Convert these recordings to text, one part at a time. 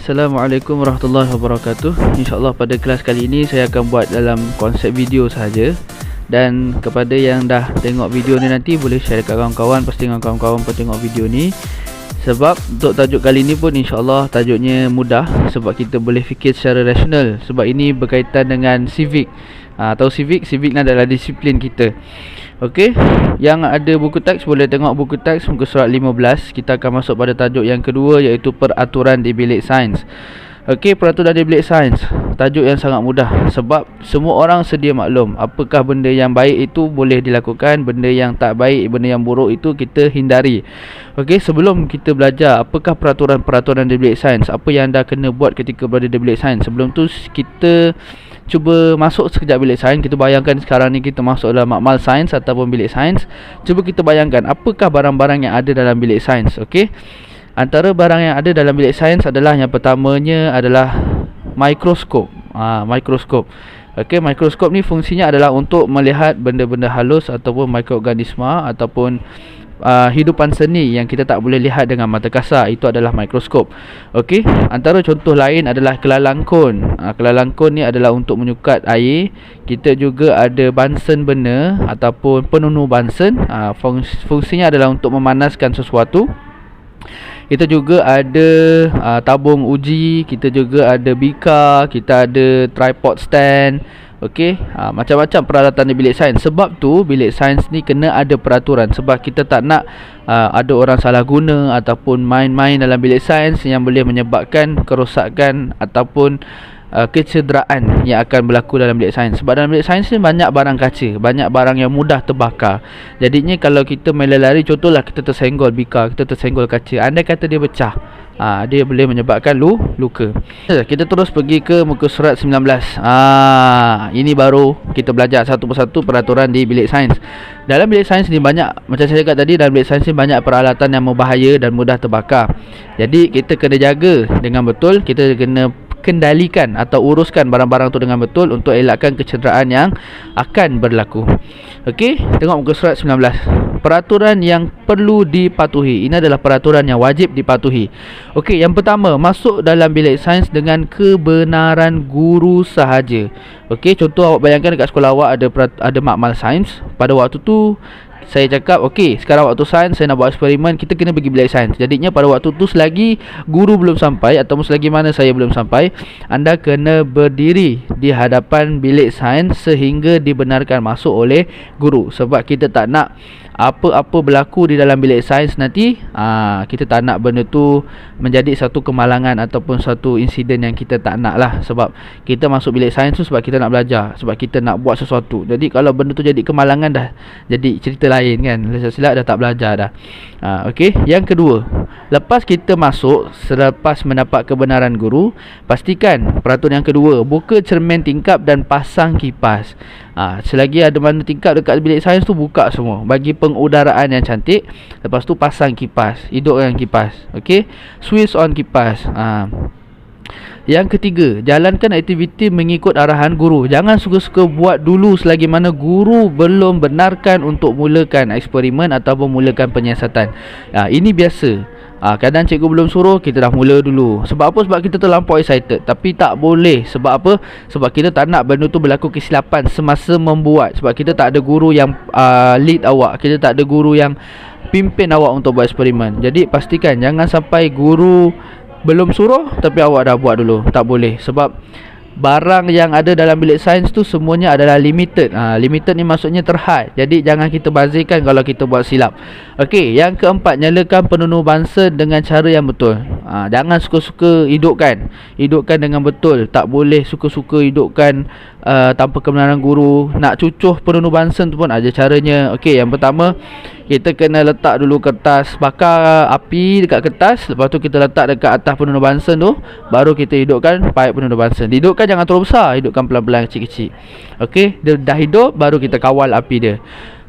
Assalamualaikum warahmatullahi wabarakatuh. InsyaAllah pada kelas kali ini saya akan buat dalam konsep video sahaja. Dan kepada yang dah tengok video ni nanti boleh share dekat kawan-kawan. Pastikan kawan-kawan pun tengok video ni. Sebab untuk tajuk kali ni pun insyaAllah tajuknya mudah. Sebab kita boleh fikir secara rasional. Sebab ini berkaitan dengan civic. Tahu civic? Civic ni adalah disiplin kita. Okey, yang ada buku teks boleh tengok buku teks muka surat 15. Kita akan masuk pada tajuk yang kedua, iaitu peraturan di bilik sains. Okey, peraturan di bilik sains, tajuk yang sangat mudah. Sebab semua orang sedia maklum apakah benda yang baik itu boleh dilakukan, benda yang tak baik, benda yang buruk itu kita hindari. Okey, sebelum kita belajar apakah peraturan-peraturan di bilik sains, apa yang anda kena buat ketika berada di bilik sains, sebelum tu kita cuba masuk sekejap bilik sains. Kita bayangkan sekarang ni kita masuk dalam makmal sains ataupun bilik sains. Cuba kita bayangkan apakah barang-barang yang ada dalam bilik sains. Okey, antara barang yang ada dalam bilik sains adalah, yang pertamanya adalah mikroskop. Mikroskop. Okey, mikroskop ni fungsinya adalah untuk melihat benda-benda halus ataupun mikroorganisma ataupun hidupan seni yang kita tak boleh lihat dengan mata kasar. Itu adalah mikroskop. Okey, antara contoh lain adalah kelalangkun. Kelalangkun ni adalah untuk menyukat air. Kita juga ada bansen bena ataupun penunu bansen. Fungsinya adalah untuk memanaskan sesuatu. Kita juga ada tabung uji, kita juga ada bika, kita ada tripod stand. Okey, macam-macam peralatan di bilik sains. Sebab tu bilik sains ni kena ada peraturan. Sebab kita tak nak ada orang salah guna ataupun main-main dalam bilik sains yang boleh menyebabkan kerosakan ataupun kecederaan yang akan berlaku dalam bilik sains. Sebab dalam bilik sains ni banyak barang kaca, banyak barang yang mudah terbakar. Jadinya kalau kita main lari, contohlah kita tersenggol bika, kita tersenggol kaca, andai kata dia pecah, dia boleh menyebabkan luka. Kita terus pergi ke muka surat 19. Ini baru kita belajar satu persatu peraturan di bilik sains. Dalam bilik sains ni banyak, macam saya cakap tadi, dalam bilik sains ni banyak peralatan yang berbahaya dan mudah terbakar. Jadi kita kena jaga dengan betul. Kita kena kendalikan atau uruskan barang-barang tu dengan betul untuk elakkan kecederaan yang akan berlaku. Okey, tengok muka surat 19. Peraturan yang perlu dipatuhi. Ini adalah peraturan yang wajib dipatuhi. Okey, yang pertama, masuk dalam bilik sains dengan kebenaran guru sahaja. Okey, contoh awak bayangkan dekat sekolah awak ada makmal sains. Pada waktu tu saya cakap, okey, sekarang waktu sains, saya nak buat eksperimen, kita kena pergi bilik sains. Jadinya pada waktu tu selagi guru belum sampai ataupun selagi mana saya belum sampai, anda kena berdiri di hadapan bilik sains sehingga dibenarkan masuk oleh guru. Sebab kita tak nak apa-apa berlaku di dalam bilik sains nanti, kita tak nak benda tu menjadi satu kemalangan ataupun satu insiden yang kita tak nak lah. Sebab kita masuk bilik sains tu sebab kita nak belajar, sebab kita nak buat sesuatu. Jadi kalau benda tu jadi kemalangan, dah jadi cerita lain kan. Silap dah tak belajar dah. Okey, yang kedua, lepas kita masuk, selepas mendapat kebenaran guru, pastikan peraturan yang kedua, buka cermin tingkap dan pasang kipas. Selagi ada mana tingkap dekat bilik sains tu, buka semua bagi pengudaraan yang cantik. Lepas tu pasang kipas, hidupkan kipas. Okey, switch on kipas. Yang ketiga, jalankan aktiviti mengikut arahan guru. Jangan suka-suka buat dulu selagi mana guru belum benarkan untuk mulakan eksperimen ataupun mulakan penyiasatan. Ini biasa. Kadang cikgu belum suruh, kita dah mula dulu. Sebab apa? Sebab kita terlampau excited. Tapi tak boleh. Sebab apa? Sebab kita tak nak benda tu berlaku kesilapan semasa membuat. Sebab kita tak ada guru yang lead awak, kita tak ada guru yang pimpin awak untuk buat eksperimen. Jadi pastikan jangan sampai guru belum suruh tapi awak dah buat dulu. Tak boleh. Sebab barang yang ada dalam bilik sains tu semuanya adalah limited. Limited ni maksudnya terhad. Jadi jangan kita bazirkan kalau kita buat silap. Okey, yang keempat, nyalakan penunu bansen dengan cara yang betul. Jangan suka-suka hidupkan dengan betul. Tak boleh suka-suka hidupkan tanpa kebenaran guru. Nak cucuh penunu bansen tu pun ada caranya. Okey, yang pertama, kita kena letak dulu kertas, bakar api dekat kertas. Lepas tu kita letak dekat atas penunu bansen tu, baru kita hidupkan paip penunu bansen. Hidupkan jangan terlalu besar, hidupkan pelan-pelan, kecil-kecil. Okey, dia dah hidup, baru kita kawal api dia.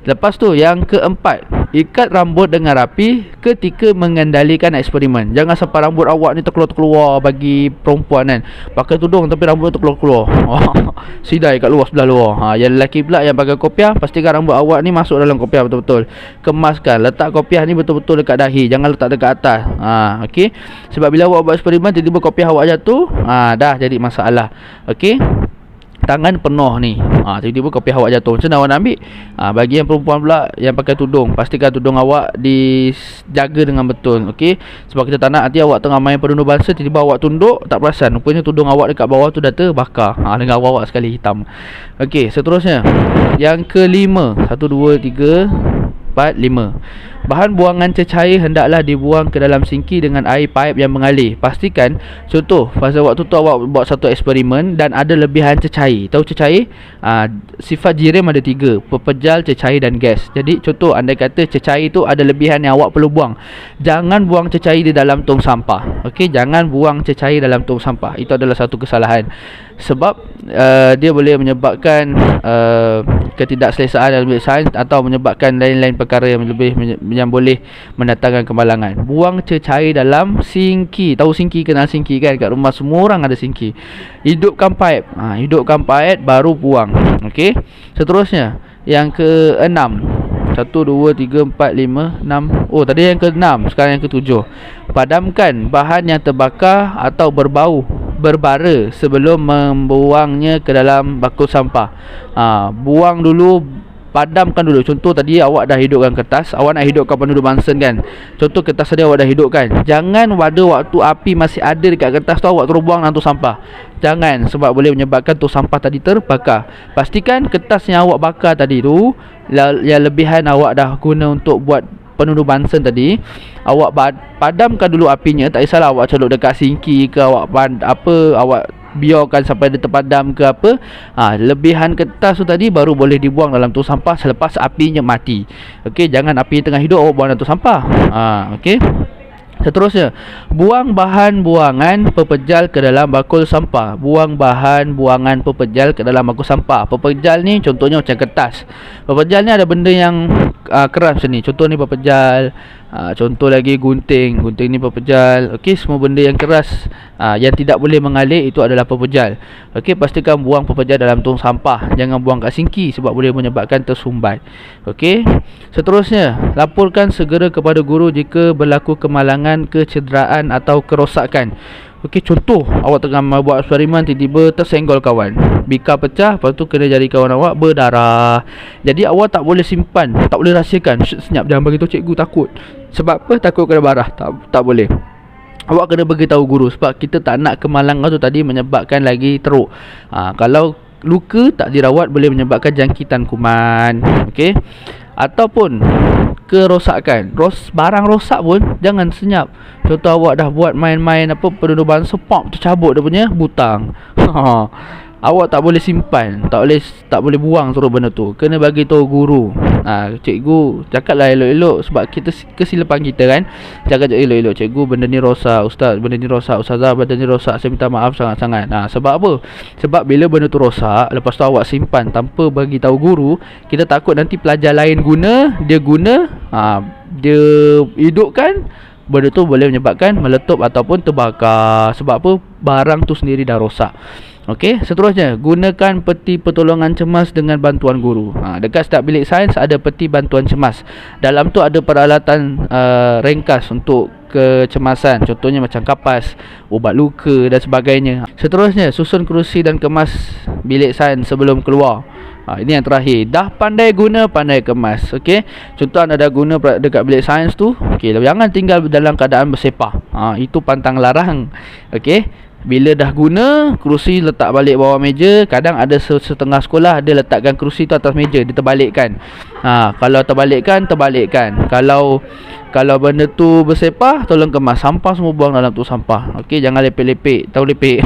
Lepas tu yang keempat, ikat rambut dengan rapi ketika mengendalikan eksperimen. Jangan sampai rambut awak ni terkeluar-keluar bagi perempuan kan. Pakai tudung tapi rambut terkeluar-keluar. Sidai kat luar, sebelah luar. Yang lelaki pula yang pakai kopiah, pastikan rambut awak ni masuk dalam kopiah betul-betul. Kemaskan, letak kopiah ni betul-betul dekat dahi, jangan letak dekat atas. Okey. Sebab bila awak buat eksperimen tiba-tiba kopiah awak jatuh, dah jadi masalah. Okey. Tangan penuh ni, tiba-tiba kopiah awak jatuh, macam mana awak nak ambil? Bagi yang perempuan pula yang pakai tudung, pastikan tudung awak dijaga dengan betul. Okey, sebab kita tak nak nanti awak tengah main penundur bangsa, tiba-tiba awak tunduk tak perasan, rupanya tudung awak dekat bawah tu dah terbakar dengan awak sekali hitam. Okey, seterusnya yang kelima, 1, 2, 3, 4, 5. Bahan buangan cecair hendaklah dibuang ke dalam sinki dengan air paip yang mengalir. Pastikan, contoh pada waktu tu awak buat satu eksperimen dan ada lebihan cecair. Tahu cecair? Sifat jirim ada 3, pepejal, cecair dan gas. Jadi contoh andai kata cecair tu ada lebihan yang awak perlu buang, jangan buang cecair di dalam tong sampah. Okey, jangan buang cecair dalam tong sampah. Itu adalah satu kesalahan. Sebab dia boleh menyebabkan ketidakselesaan dalam bilik sains atau menyebabkan lain-lain perkara yang boleh mendatangkan kemalangan. Buang cecair dalam sinki. Tahu sinki, kenal sinki kan? Kat rumah semua orang ada sinki. Hidupkan paip. Hidupkan paip baru buang. Okey. Seterusnya yang ke-6. 1, 2, 3, 4, 5, 6. Oh, tadi yang ke-6, sekarang yang ke-7. Padamkan bahan yang terbakar atau berbara sebelum membuangnya ke dalam bakul sampah. Buang dulu, padamkan dulu. Contoh tadi awak dah hidupkan kertas, awak nak hidupkan penundur Bunsen kan. Contoh kertas tadi awak dah hidupkan. Jangan pada waktu api masih ada dekat kertas tu awak terus buang dalam tong sampah. Jangan, sebab boleh menyebabkan tong sampah tadi terbakar. Pastikan kertas yang awak bakar tadi tu, yang lebihan awak dah guna untuk buat penundur Bunsen tadi, awak padamkan dulu apinya. Tak kisahlah awak celup dekat sinki ke, awak biarkan sampai dia terpadam ke apa. Lebihan kertas tu tadi baru boleh dibuang dalam tong sampah selepas apinya mati. Okey, jangan api tengah hidup awak buang dalam tong sampah. Okey. Seterusnya, buang bahan buangan pepejal ke dalam bakul sampah. Buang bahan buangan pepejal ke dalam bakul sampah. Pepejal ni contohnya macam kertas. Pepejal ni ada benda yang keras macam ni. Contoh ni pepejal. Contoh lagi gunting. Gunting ni pepejal. Okey, semua benda yang keras yang tidak boleh mengalir itu adalah pepejal. Okey, pastikan buang pepejal dalam tong sampah. Jangan buang kat sinki sebab boleh menyebabkan tersumbat. Okey. Seterusnya, laporkan segera kepada guru jika berlaku kemalangan, kecederaan atau kerosakan. Okey, contoh awak tengah buat eksperimen, tiba-tiba tersenggol kawan, bika pecah, lepas tu kena jari kawan awak berdarah. Jadi awak tak boleh simpan, tak boleh rahsiakan. Senyap, jangan bagi tahu cikgu, takut. Sebab apa? Takut kena darah. Tak boleh. Awak kena beritahu guru sebab kita tak nak kemalangan tu tadi menyebabkan lagi teruk. Kalau luka tak dirawat boleh menyebabkan jangkitan kuman. Okey. Ataupun kerosakan. Barang rosak pun jangan senyap. Contoh awak dah buat main-main penundur Bunsen, pop tercabut dia punya butang. Awak tak boleh simpan, tak boleh buang terus benda tu. Kena bagi tahu guru. Cikgu, cakaplah elok-elok sebab kita kesilapan kita kan. Cakap elok-elok, cikgu benda ni rosak, ustaz benda ni rosak, ustazah benda ni rosak, saya minta maaf sangat-sangat. Sebab apa? Sebab bila benda tu rosak, lepas tu awak simpan tanpa bagi tahu guru, kita takut nanti pelajar lain guna, dia hidupkan, benda tu boleh menyebabkan meletup ataupun terbakar. Sebab apa? Barang tu sendiri dah rosak. Okey, seterusnya, gunakan peti pertolongan cemas dengan bantuan guru. Dekat setiap bilik sains ada peti bantuan cemas. Dalam tu ada peralatan ringkas untuk kecemasan. Contohnya macam kapas, ubat luka dan sebagainya. Seterusnya, susun kerusi dan kemas bilik sains sebelum keluar. Ini yang terakhir. Dah pandai guna, pandai kemas. Okey, contoh anda dah guna dekat bilik sains tu, okey, jangan tinggal dalam keadaan bersepah. Itu pantang larang. Okey, bila dah guna, kerusi letak balik bawah meja. Kadang ada setengah sekolah dia letakkan kerusi tu atas meja, dia terbalikkan. Kalau terbalikkan. Kalau benda tu bersepah, tolong kemas. Sampah semua buang dalam tu sampah. Okey, jangan lepek-lepek. Tahu lepek?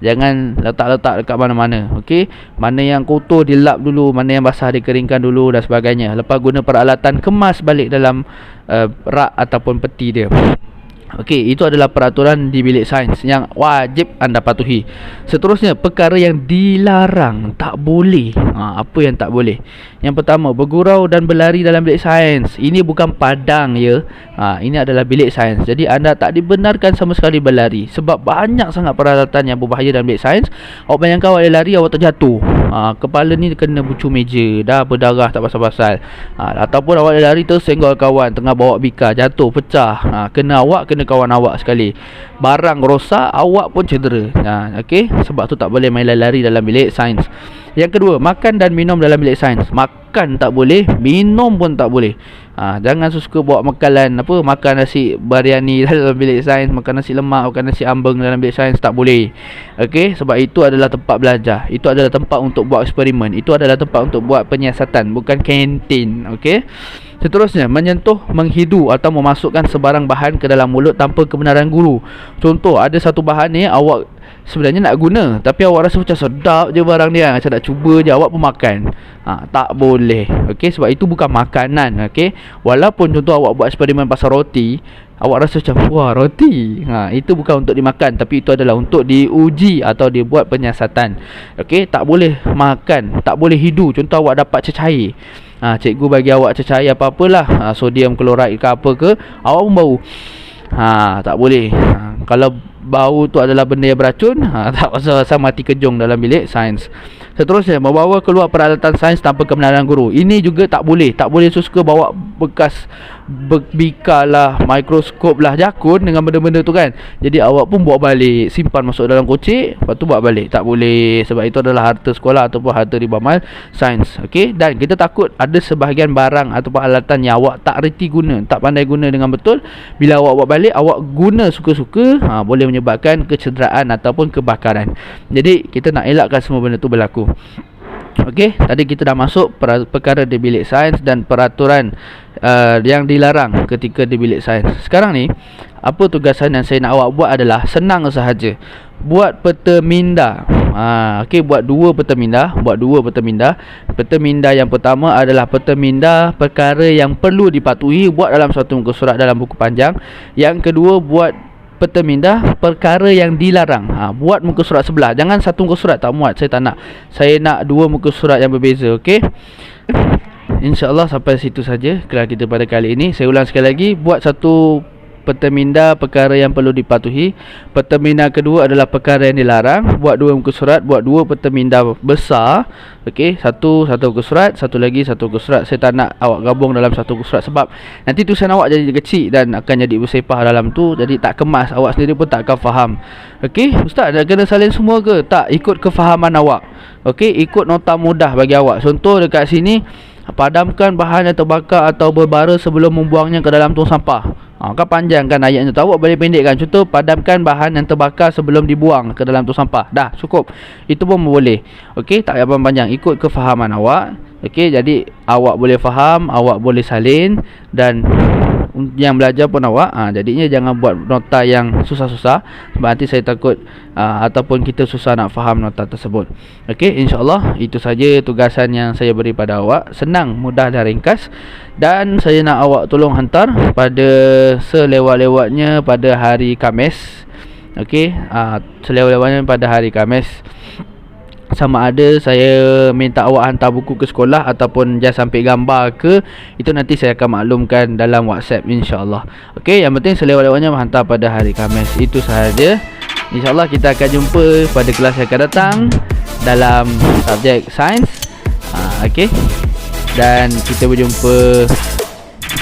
Jangan letak-letak dekat mana-mana. Okey, mana yang kotor dilap dulu, mana yang basah dikeringkan dulu dan sebagainya. Lepas guna peralatan, kemas balik dalam rak ataupun peti dia. Okey, itu adalah peraturan di bilik sains yang wajib anda patuhi. Seterusnya, perkara yang dilarang, tak boleh. Apa yang tak boleh? Yang pertama, bergurau dan berlari dalam bilik sains. Ini bukan padang ya. Ini adalah bilik sains. Jadi anda tak dibenarkan sama sekali berlari, sebab banyak sangat peralatan yang berbahaya dalam bilik sains. Awak bayangkan awak lari, awak terjatuh. Kepala ni kena bucu meja, dah berdarah tak pasal-pasal. Ataupun awak lari tersenggol kawan tengah bawa bika, jatuh, pecah. Kena awak, kena kawan awak sekali. Barang rosak, awak pun cedera. Okey, sebab tu tak boleh main lari dalam bilik sains. Yang kedua, makan dan minum dalam bilik sains. Makan tak boleh, minum pun tak boleh. Jangan suka bawa makanan makan nasi biryani dalam bilik sains, makan nasi lemak, makan nasi ambeng dalam bilik sains, tak boleh. Okey, sebab itu adalah tempat belajar. Itu adalah tempat untuk buat eksperimen. Itu adalah tempat untuk buat penyiasatan, bukan kantin. Okey. Seterusnya, menyentuh, menghidu atau memasukkan sebarang bahan ke dalam mulut tanpa kebenaran guru. Contoh, ada satu bahan ni awak sebenarnya nak guna, tapi awak rasa macam sedap je barang dia, macam nak cuba je, awak pun makan. Tak boleh. Okey, sebab itu bukan makanan. Okey, walaupun contoh awak buat eksperimen pasal roti, awak rasa macam wah roti, itu bukan untuk dimakan, tapi itu adalah untuk diuji atau dibuat penyiasatan. Okey, tak boleh makan, tak boleh hidu. Contoh awak dapat cecair, cikgu bagi awak cecair apa-apalah, sodium klorid ke apa ke, awak pun bau. Tak boleh. Kalau bau tu adalah benda yang beracun, tak pasal mati kejung dalam bilik sains. Seterusnya, membawa keluar peralatan sains tanpa kebenaran guru. Ini juga tak boleh. Tak boleh suka bawa bekas bika lah, mikroskop lah, jakun dengan benda-benda tu kan. Jadi awak pun bawa balik, simpan masuk dalam kocik, lepas tu bawa balik. Tak boleh, sebab itu adalah harta sekolah ataupun harta di bawah sains. Okey, dan kita takut ada sebahagian barang ataupun alatan yang awak tak reti guna, tak pandai guna dengan betul. Bila awak bawa balik, awak guna suka-suka, boleh menyebabkan kecederaan ataupun kebakaran. Jadi kita nak elakkan semua benda tu berlaku. Okey, tadi kita dah masuk perkara di bilik sains dan peraturan yang dilarang ketika di bilik sains. Sekarang ni, apa tugasan yang saya nak awak buat adalah senang sahaja. Buat peta minda. Okey, buat dua peta minda. Peta minda yang pertama adalah peta minda perkara yang perlu dipatuhi, buat dalam satu muka surat dalam buku panjang. Yang kedua, buat peta minda perkara yang dilarang. Buat muka surat sebelah. Jangan satu muka surat, tak muat. Saya tak nak. Saya nak dua muka surat yang berbeza. Okey, InsyaAllah sampai situ saja kelas kita pada kali ini. Saya ulang sekali lagi. Buat satu peta minda perkara yang perlu dipatuhi. Peta minda kedua adalah perkara yang dilarang. Buat dua muka surat. Buat dua peta minda besar. Okey, satu muka surat, satu lagi satu muka surat. Saya tak nak awak gabung dalam satu muka surat, sebab nanti tulisan awak jadi kecil dan akan jadi bersepah dalam tu. Jadi tak kemas, awak sendiri pun tak akan faham. Okey, ustaz nak kena salin semua ke? Tak, ikut kefahaman awak. Okey, ikut nota mudah bagi awak. Contoh dekat sini, padamkan bahan yang terbakar atau berbara sebelum membuangnya ke dalam tong sampah. Kan panjang kan ayatnya tu, awak boleh pendekkan. Contoh, padamkan bahan yang terbakar sebelum dibuang ke dalam tong sampah. Dah cukup, itu pun boleh. Okey, tak payah panjang, ikut kefahaman awak. Okey, jadi awak boleh faham, awak boleh salin, dan yang belajar pun awak. Jadinya jangan buat nota yang susah-susah, sebab nanti saya takut ataupun kita susah nak faham nota tersebut. Okey, insyaAllah itu saja tugasan yang saya beri pada awak. Senang, mudah dan ringkas. Dan saya nak awak tolong hantar pada selewat-lewatnya pada hari Khamis. Okey, selewat-lewatnya pada hari Khamis. Sama ada saya minta awak hantar buku ke sekolah ataupun just sampai gambar ke, itu nanti saya akan maklumkan dalam WhatsApp, insyaAllah. Okey, yang penting selewat-lewatnya hantar pada hari Khamis. Itu sahaja. InsyaAllah kita akan jumpa pada kelas yang akan datang dalam subjek sains. Okey, dan kita berjumpa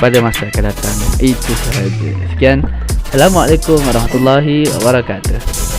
pada masa akan datang. Itu sahaja. Sekian. Assalamualaikum warahmatullahi wabarakatuh.